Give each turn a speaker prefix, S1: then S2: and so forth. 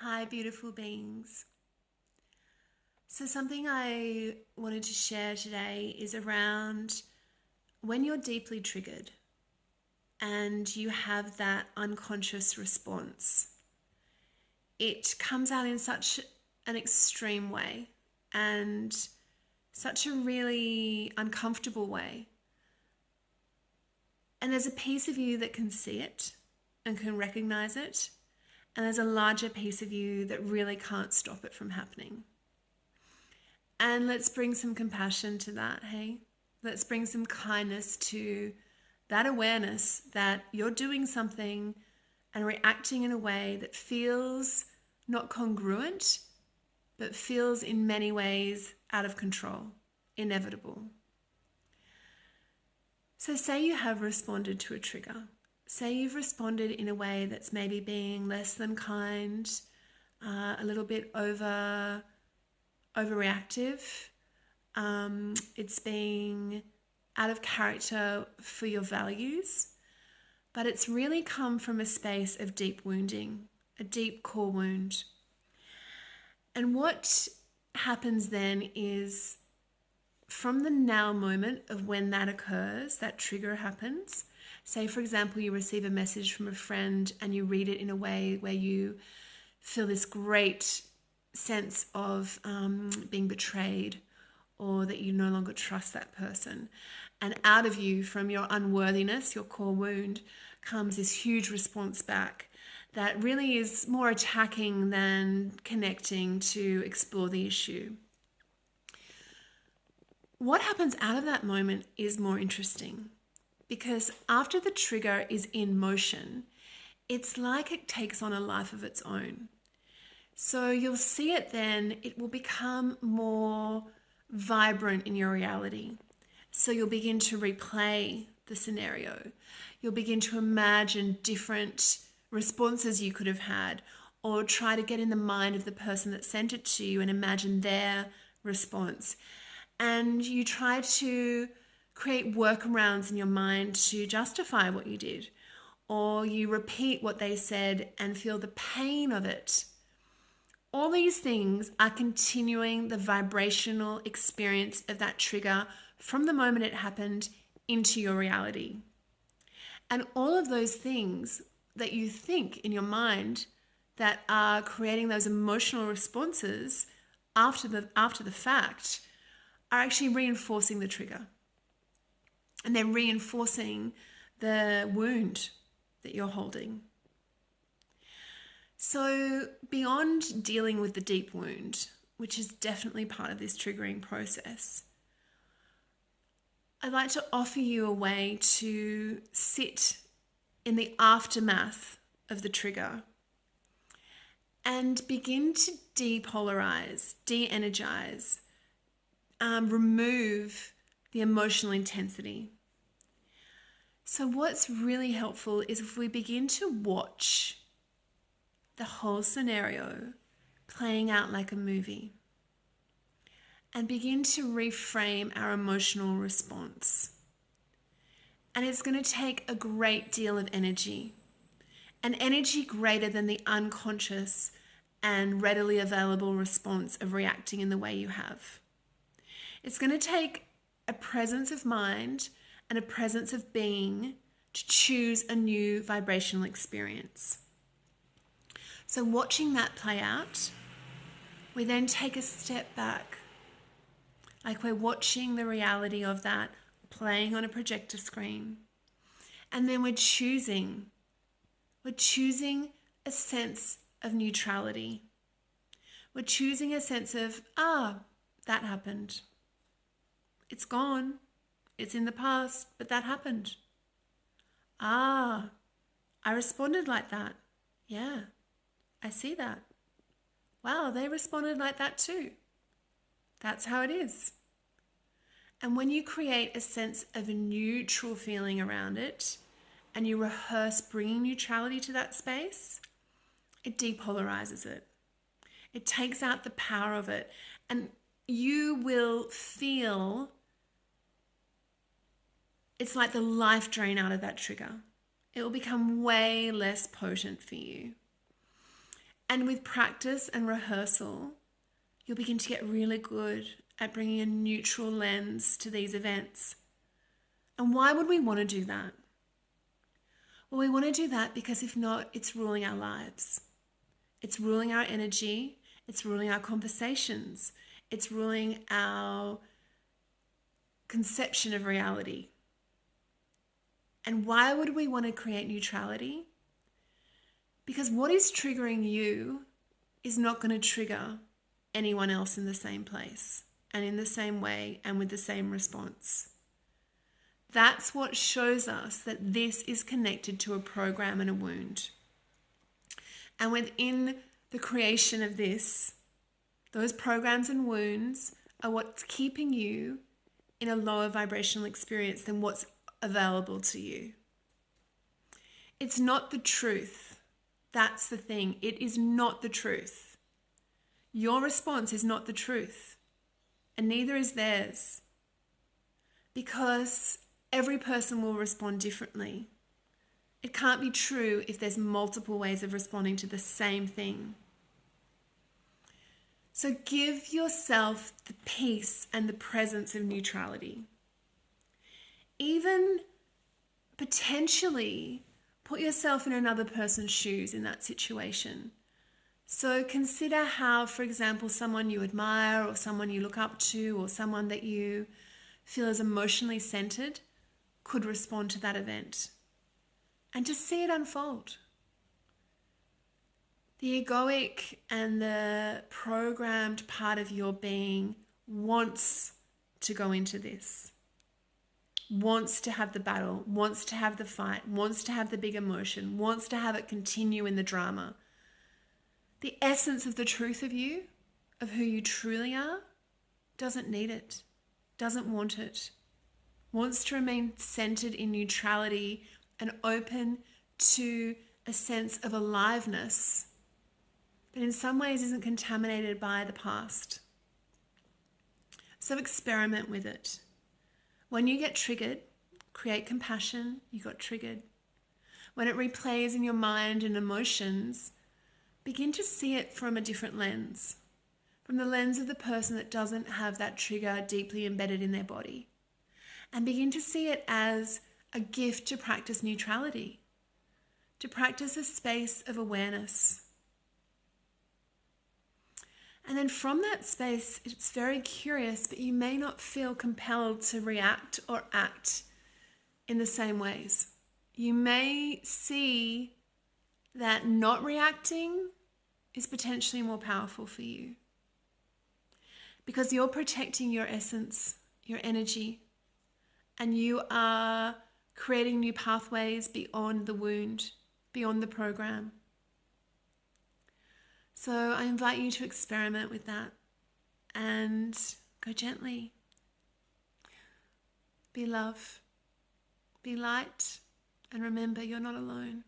S1: Hi, beautiful beings. So, something I wanted to share today is around when you're deeply triggered and you have that unconscious response. It comes out in such an extreme way and such a really uncomfortable way. And there's a piece of you that can see it and can recognize it, and there's a larger piece of you that really can't stop it from happening. And let's bring some compassion to that, hey? Let's bring some kindness to that awareness that you're doing something and reacting in a way that feels not congruent, but feels in many ways out of control, inevitable. So, say you have responded to a trigger. Say you've responded in a way that's maybe being less than kind, a little bit overreactive. It's being out of character for your values, but it's really come from a space of deep wounding, a deep core wound. And what happens then is from the now moment of when that occurs, that trigger happens. Say, for example, you receive a message from a friend and you read it in a way where you feel this great sense of being betrayed, or that you no longer trust that person. And out of you, from your unworthiness, your core wound, comes this huge response back that really is more attacking than connecting to explore the issue. What happens out of that moment is more interesting, because after the trigger is in motion, it's like it takes on a life of its own. So you'll see it then, it will become more vibrant in your reality. So you'll begin to replay the scenario. You'll begin to imagine different responses you could have had, or try to get in the mind of the person that sent it to you and imagine their response. And you try to create workarounds in your mind to justify what you did, or you repeat what they said and feel the pain of it. All these things are continuing the vibrational experience of that trigger from the moment it happened into your reality. And all of those things that you think in your mind that are creating those emotional responses after the fact are actually reinforcing the trigger. And they're reinforcing the wound that you're holding. So beyond dealing with the deep wound, which is definitely part of this triggering process, I'd like to offer you a way to sit in the aftermath of the trigger and begin to depolarize, de-energize, remove the emotional intensity. So what's really helpful is if we begin to watch the whole scenario playing out like a movie and begin to reframe our emotional response. And it's going to take a great deal of energy, an energy greater than the unconscious and readily available response of reacting in the way you have. It's going to take a presence of mind and a presence of being to choose a new vibrational experience. So watching that play out, we then take a step back, like we're watching the reality of that playing on a projector screen. And then we're choosing a sense of neutrality. We're choosing a sense of, that happened. It's gone. It's in the past, but that happened. I responded like that. Yeah. I see that. Wow, they responded like that too. That's how it is. And when you create a sense of a neutral feeling around it, and you rehearse bringing neutrality to that space, it depolarizes it. It takes out the power of it, and you will feel it's like the life drain out of that trigger. It will become way less potent for you. And with practice and rehearsal, you'll begin to get really good at bringing a neutral lens to these events. And why would we want to do that? Well, we want to do that because if not, it's ruling our lives. It's ruling our energy. It's ruling our conversations. It's ruling our conception of reality. And why would we want to create neutrality? Because what is triggering you is not going to trigger anyone else in the same place and in the same way and with the same response. That's what shows us that this is connected to a program and a wound. And within the creation of this, those programs and wounds are what's keeping you in a lower vibrational experience than what's available to you. It's not the truth. That's the thing. It is not the truth. Your response is not the truth, and neither is theirs, because every person will respond differently. It can't be true if there's multiple ways of responding to the same thing. So give yourself the peace and the presence of neutrality. Even potentially put yourself in another person's shoes in that situation. So consider how, for example, someone you admire or someone you look up to or someone that you feel is emotionally centered could respond to that event. And just see it unfold. The egoic and the programmed part of your being wants to go into this, wants to have the battle, wants to have the fight, wants to have the big emotion, wants to have it continue in the drama. The essence of the truth of you, of who you truly are, doesn't need it, doesn't want it, wants to remain centered in neutrality and open to a sense of aliveness, but in some ways isn't contaminated by the past. So experiment with it. When you get triggered, create compassion. You got triggered. When it replays in your mind and emotions, begin to see it from a different lens, from the lens of the person that doesn't have that trigger deeply embedded in their body. And begin to see it as a gift to practice neutrality, to practice a space of awareness. And then from that space, it's very curious, but you may not feel compelled to react or act in the same ways. You may see that not reacting is potentially more powerful for you because you're protecting your essence, your energy, and you are creating new pathways beyond the wound, beyond the program. So I invite you to experiment with that and go gently. Be love, be light, and remember you're not alone.